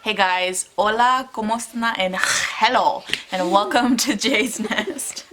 Hey guys, hola, ¿cómo están? And hello, and welcome to Jay's Nest.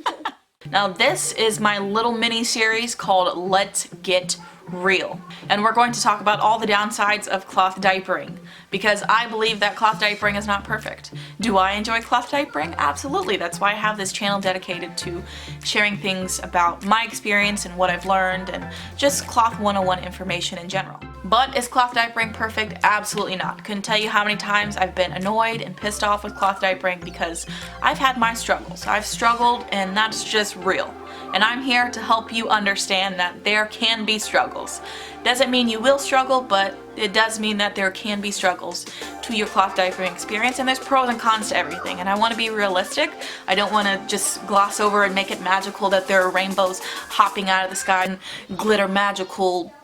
Now this is my little mini series called Let's Get Real. And we're going to talk about all the downsides of cloth diapering, because I believe that cloth diapering is not perfect. Do I enjoy cloth diapering? Absolutely. That's why I have this channel dedicated to sharing things about my experience and what I've learned and just cloth 101 information in general. But is cloth diapering perfect? Absolutely not. Couldn't tell you how many times I've been annoyed and pissed off with cloth diapering because I've had my struggles. I've struggled, and that's just real. And I'm here to help you understand that there can be struggles. Doesn't mean you will struggle, but it does mean that there can be struggles to your cloth diapering experience, and there's pros and cons to everything. And I want to be realistic. I don't want to just gloss over and make it magical that there are rainbows hopping out of the sky and glitter magical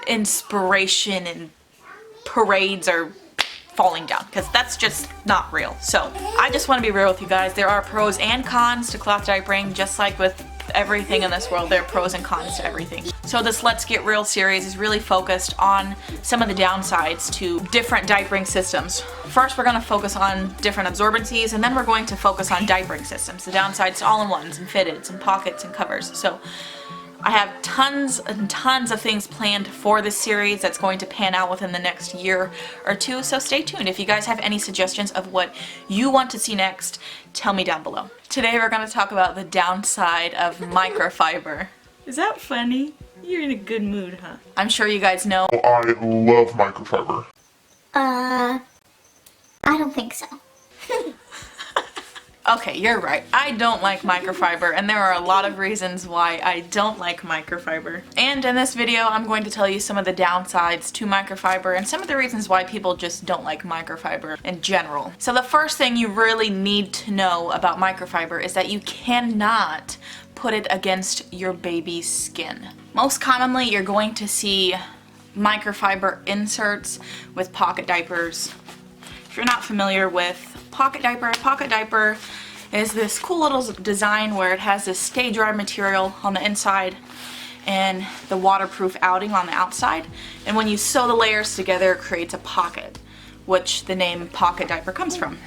inspiration and parades are falling down, because that's just not real. So I just want to be real with you guys. There are pros and cons to cloth diapering, just like with everything in this world. There are pros and cons to everything. So this Let's Get Real series is really focused on some of the downsides to different diapering systems. First, we're going to focus on different absorbencies, and then we're going to focus on diapering systems, the downsides to all-in-ones and fitteds and pockets and covers. So I have tons and tons of things planned for this series that's going to pan out within the next year or two, so stay tuned. If you guys have any suggestions of what you want to see next, tell me down below. Today we're going to talk about the downside of microfiber. Is that funny? You're in a good mood, huh? I'm sure you guys know I love microfiber. I don't think so. Okay, you're right. I don't like microfiber, and there are a lot of reasons why I don't like microfiber. And in this video, I'm going to tell you some of the downsides to microfiber and some of the reasons why people just don't like microfiber in general. So the first thing you really need to know about microfiber is that you cannot put it against your baby's skin. Most commonly, you're going to see microfiber inserts with pocket diapers. If you're not familiar with pocket diaper is this cool little design where it has this stay-dry material on the inside and the waterproof outing on the outside, and when you sew the layers together it creates a pocket, which the name pocket diaper comes from.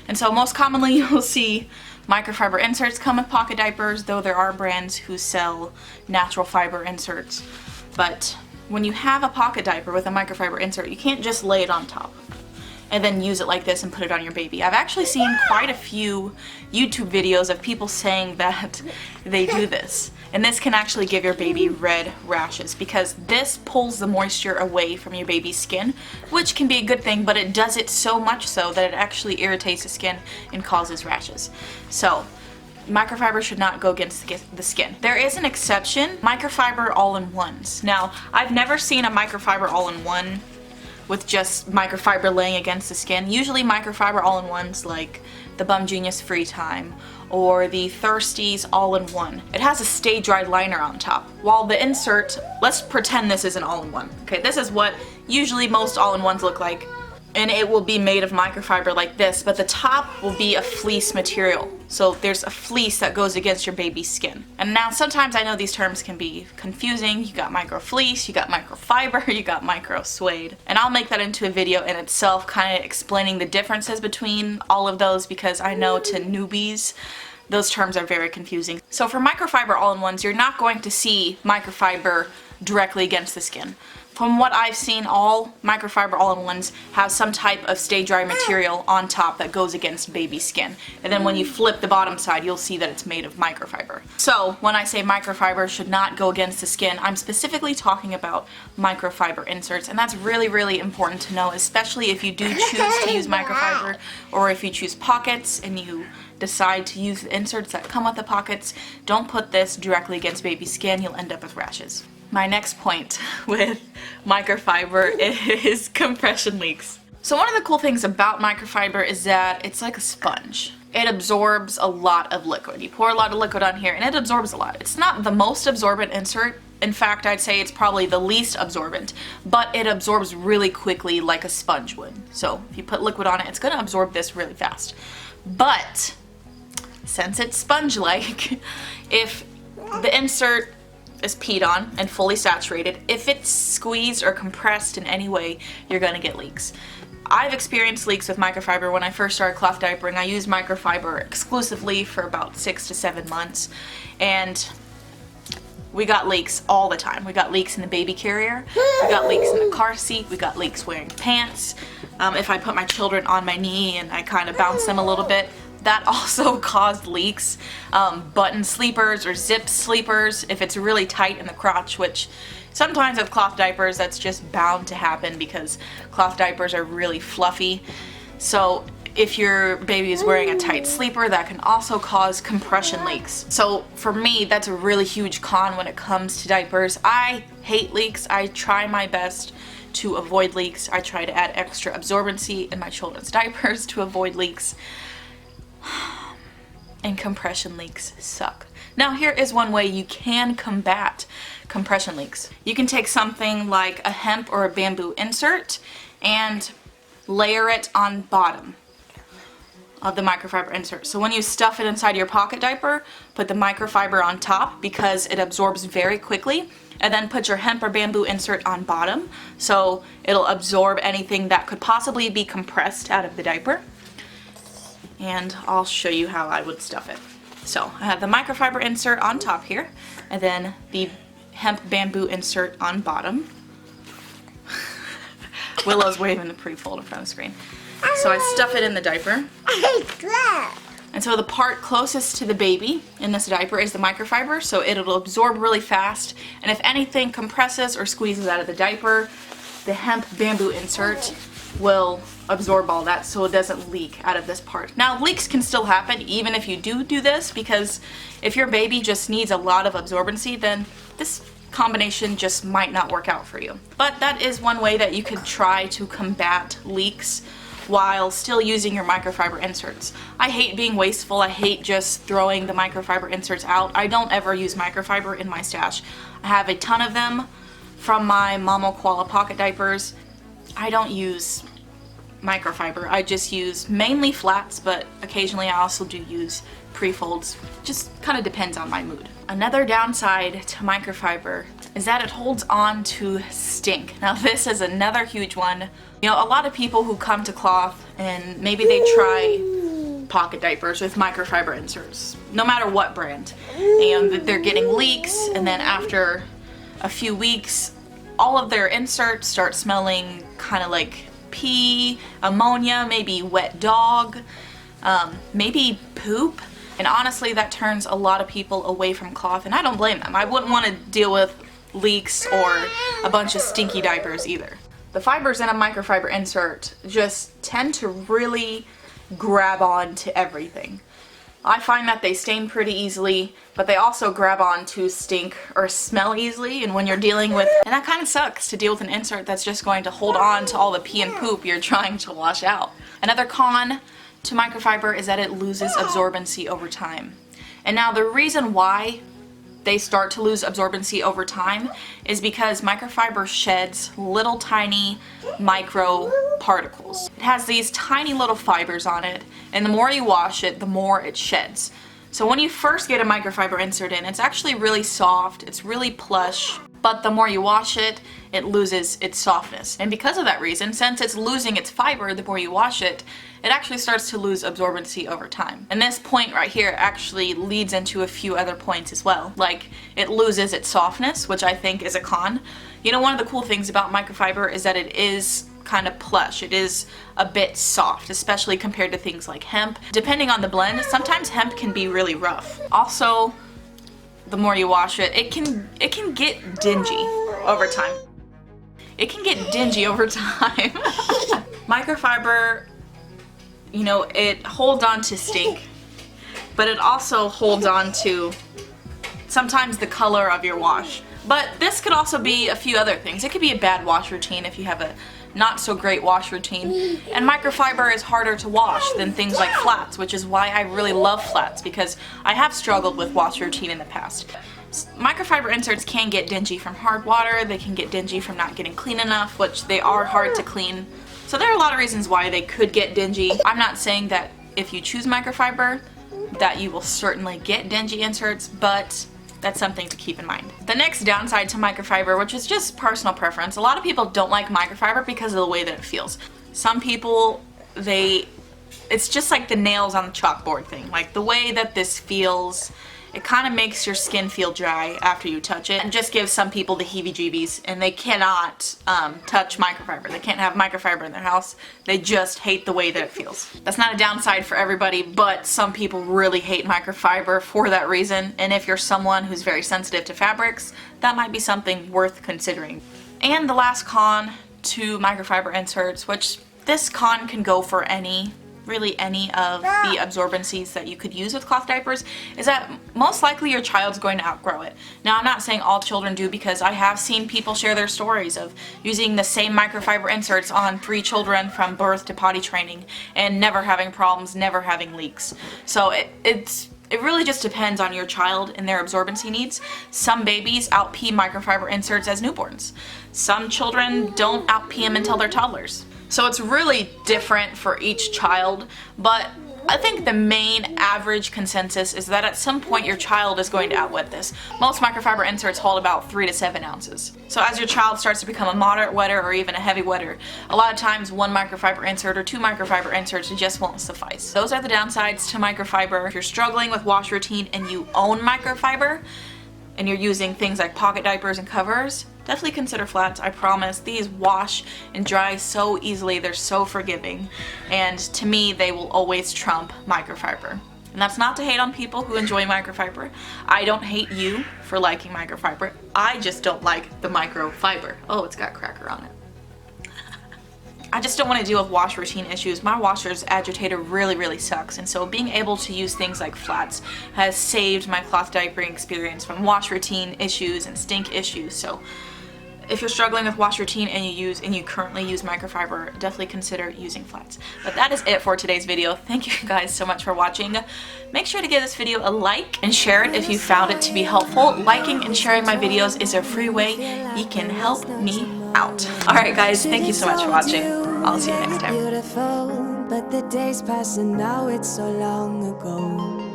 And so most commonly you'll see microfiber inserts come with pocket diapers, though there are brands who sell natural fiber inserts. But when you have a pocket diaper with a microfiber insert, you can't just lay it on top and then use it like this and put it on your baby. I've actually seen quite a few YouTube videos of people saying that they do this. And this can actually give your baby red rashes, because this pulls the moisture away from your baby's skin, which can be a good thing, but it does it so much so that it actually irritates the skin and causes rashes. So microfiber should not go against the skin. There is an exception, microfiber all-in-ones. Now, I've never seen a microfiber all-in-one with just microfiber laying against the skin. Usually microfiber all-in-ones like the Bum Genius Free Time or the Thirsties all-in-one. It has a stay-dried liner on top. While the insert, let's pretend this is an all-in-one. Okay, this is what usually most all-in-ones look like. And it will be made of microfiber like this, but the top will be a fleece material. So there's a fleece that goes against your baby's skin. And now sometimes I know these terms can be confusing. You got micro fleece, you got microfiber, you got micro suede. And I'll make that into a video in itself, kind of explaining the differences between all of those, because I know to newbies those terms are very confusing. So for microfiber all-in-ones, you're not going to see microfiber directly against the skin. From what I've seen, all microfiber all-in-ones have some type of stay-dry material on top that goes against baby skin. And then when you flip the bottom side, you'll see that it's made of microfiber. So when I say microfiber should not go against the skin, I'm specifically talking about microfiber inserts. And that's really, really important to know, especially if you do choose to use microfiber, or if you choose pockets and you decide to use the inserts that come with the pockets. Don't put this directly against baby skin, you'll end up with rashes. My next point with microfiber is compression leaks. So one of the cool things about microfiber is that it's like a sponge. It absorbs a lot of liquid. You pour a lot of liquid on here and it absorbs a lot. It's not the most absorbent insert. In fact, I'd say it's probably the least absorbent, but it absorbs really quickly like a sponge would. So if you put liquid on it, it's going to absorb this really fast. But since it's sponge-like, if the insert is peed on and fully saturated, if it's squeezed or compressed in any way, you're gonna get leaks. I've experienced leaks with microfiber. When I first started cloth diapering, I used microfiber exclusively for about 6 to 7 months, and we got leaks all the time. We got leaks in the baby carrier, we got leaks in the car seat, we got leaks wearing pants. If I put my children on my knee and I kind of bounce them a little bit, that also caused leaks. Button sleepers or zip sleepers, if it's really tight in the crotch, which sometimes with cloth diapers that's just bound to happen because cloth diapers are really fluffy. So if your baby is wearing a tight sleeper, that can also cause compression leaks. So for me, that's a really huge con when it comes to diapers. I hate leaks. I try my best to avoid leaks. I try to add extra absorbency in my children's diapers to avoid leaks. And compression leaks suck. Now here is one way you can combat compression leaks. You can take something like a hemp or a bamboo insert and layer it on bottom of the microfiber insert. So when you stuff it inside your pocket diaper, put the microfiber on top because it absorbs very quickly, and then put your hemp or bamboo insert on bottom so it'll absorb anything that could possibly be compressed out of the diaper. And I'll show you how I would stuff it. So I have the microfiber insert on top here, and then the hemp bamboo insert on bottom. Willow's waving the pre-fold in front of the screen. So I stuff it in the diaper. And so the part closest to the baby in this diaper is the microfiber, so it'll absorb really fast. And if anything compresses or squeezes out of the diaper, the hemp bamboo insert will absorb all that so it doesn't leak out of this part. Now leaks can still happen even if you do this, because if your baby just needs a lot of absorbency, then this combination just might not work out for you. But that is one way that you could try to combat leaks while still using your microfiber inserts. I hate being wasteful. I hate just throwing the microfiber inserts out. I don't ever use microfiber in my stash. I have a ton of them from my Mama Koala pocket diapers. I don't use microfiber. I just use mainly flats, but occasionally I also do use pre-folds. Just kind of depends on my mood. Another downside to microfiber is that it holds on to stink. Now this is another huge one. You know, a lot of people who come to cloth and maybe they try pocket diapers with microfiber inserts, no matter what brand, and they're getting leaks, and then after a few weeks all of their inserts start smelling kind of like pee, ammonia, maybe wet dog, maybe poop. And honestly, that turns a lot of people away from cloth, and I don't blame them. I wouldn't want to deal with leaks or a bunch of stinky diapers either. The fibers in a microfiber insert just tend to really grab on to everything. I find that they stain pretty easily, but they also grab on to stink or smell easily, and when you're dealing with, and that kind of sucks to deal with an insert that's just going to hold on to all the pee and poop you're trying to wash out. Another con to microfiber is that it loses absorbency over time. And now the reason why they start to lose absorbency over time is because microfiber sheds little tiny micro particles. It has these tiny little fibers on it, and the more you wash it, the more it sheds. So when you first get a microfiber insert in, it's actually really soft, it's really plush, but the more you wash it, it loses its softness. And because of that reason, since it's losing its fiber the more you wash it, it actually starts to lose absorbency over time. And this point right here actually leads into a few other points as well. Like, it loses its softness, which I think is a con. You know, one of the cool things about microfiber is that it is kind of plush. It is a bit soft, especially compared to things like hemp. Depending on the blend, sometimes hemp can be really rough. Also, the more you wash it, it can get dingy over time. It can get dingy over time. Microfiber, you know, it holds on to stink, but it also holds on to sometimes the color of your wash. But this could also be a few other things. It could be a bad wash routine if you have a not so great wash routine. And microfiber is harder to wash than things like flats, which is why I really love flats, because I have struggled with wash routine in the past. Microfiber inserts can get dingy from hard water, they can get dingy from not getting clean enough, which they are hard to clean. So there are a lot of reasons why they could get dingy. I'm not saying that if you choose microfiber that you will certainly get dingy inserts, but that's something to keep in mind. The next downside to microfiber, which is just personal preference, a lot of people don't like microfiber because of the way that it feels. Some people, it's just like the nails on the chalkboard thing. Like the way that this feels, it kind of makes your skin feel dry after you touch it, and just gives some people the heebie-jeebies, and they cannot touch microfiber. They can't have microfiber in their house. They just hate the way that it feels. That's not a downside for everybody, but some people really hate microfiber for that reason, and if you're someone who's very sensitive to fabrics, that might be something worth considering. And the last con to microfiber inserts, which this con can go for really any of the absorbencies that you could use with cloth diapers, is that most likely your child's going to outgrow it. Now, I'm not saying all children do, because I have seen people share their stories of using the same microfiber inserts on 3 children from birth to potty training and never having problems, never having leaks. So it really just depends on your child and their absorbency needs. Some babies out-pee microfiber inserts as newborns. Some children don't out-pee them until they're toddlers. So it's really different for each child, but I think the main average consensus is that at some point your child is going to outwet this. Most microfiber inserts hold about 3 to 7 ounces. So as your child starts to become a moderate wetter or even a heavy wetter, a lot of times 1 microfiber insert or 2 microfiber inserts just won't suffice. Those are the downsides to microfiber. If you're struggling with wash routine and you own microfiber, and you're using things like pocket diapers and covers, definitely consider flats. I promise, these wash and dry so easily. They're so forgiving, and to me they will always trump microfiber. And that's not to hate on people who enjoy microfiber. I don't hate you for liking microfiber. I just don't like the microfiber. Oh, it's got cracker on it. I just don't want to deal with wash routine issues. My washer's agitator really sucks, and so being able to use things like flats has saved my cloth diapering experience from wash routine issues and stink issues. So if you're struggling with wash routine and you currently use microfiber, definitely consider using flats. But that is it for today's video. Thank you guys so much for watching. Make sure to give this video a like and share it if you found it to be helpful. Liking and sharing my videos is a free way you can help me out. Alright guys, thank you so much for watching. I'll see you next time. Beautiful, but the days pass and now it's so long ago.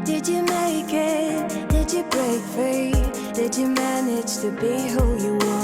Did you make it? Did you break free? Did you manage to be who you want?